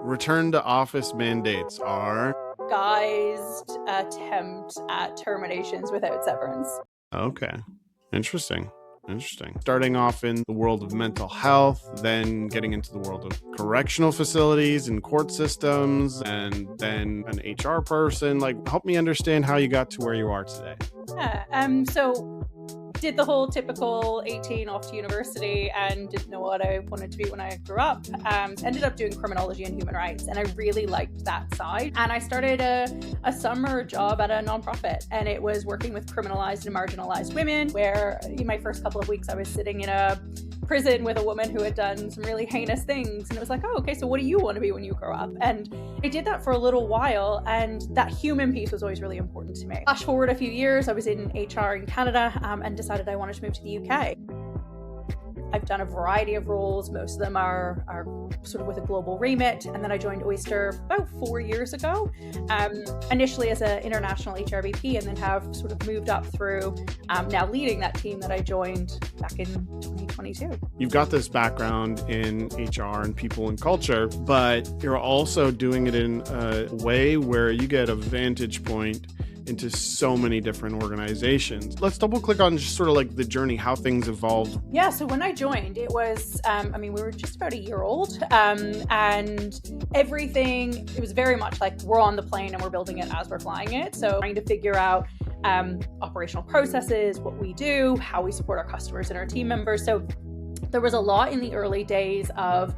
return to office mandates are... guised attempt at terminations without severance. Okay. Interesting. Starting off in the world of mental health, then getting into the world of correctional facilities and court systems, and then an HR person. Like, help me understand how you got to where you are today. Yeah. So did the whole typical 18 off to university and didn't know what I wanted to be when I grew up. Ended up doing criminology and human rights, and I really liked that side. And I started a summer job at a nonprofit, and it was working with criminalized and marginalized women, where in my first couple of weeks I was sitting in a prison with a woman who had done some really heinous things, and it was like, oh, okay, so what do you want to be when you grow up? And I did that for a little while, and that human piece was always really important to me. Flash forward a few years, I was in HR in Canada and decided I wanted to move to the UK. I've done a variety of roles. Most of them are sort of with a global remit. And then I joined Oyster about 4 years ago, initially as an international HRBP, and then have sort of moved up through now leading that team that I joined back in 2022. You've got this background in HR and people and culture, but you're also doing it in a way where you get a vantage point into so many different organizations. Let's double click on just sort of like the journey, how things evolved. Yeah, so when I joined, it was, we were just about a year old, and everything, it was very much like we're on the plane and we're building it as we're flying it. So trying to figure out operational processes, what we do, how we support our customers and our team members. So there was a lot in the early days of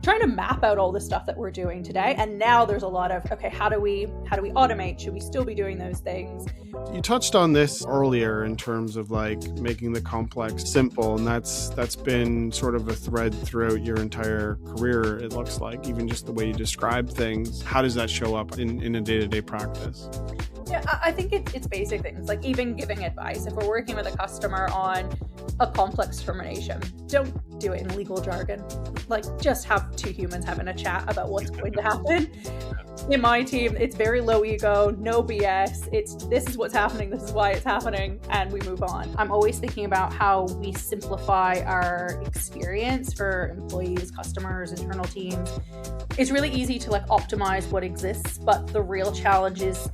trying to map out all the stuff that we're doing today. And now there's a lot of, okay, how do we automate? Should we still be doing those things? You touched on this earlier in terms of like making the complex simple. And that's been sort of a thread throughout your entire career, it looks like, even just the way you describe things. How does that show up in a day-to-day practice? Yeah, I think it's basic things, like even giving advice. If we're working with a customer on a complex termination, don't do it in legal jargon. Like, just have two humans having a chat about what's going to happen. In my team, it's very low ego, no BS. This is what's happening, this is why it's happening, and we move on. I'm always thinking about how we simplify our experience for employees, customers, internal teams. It's really easy to like optimize what exists, but the real challenge is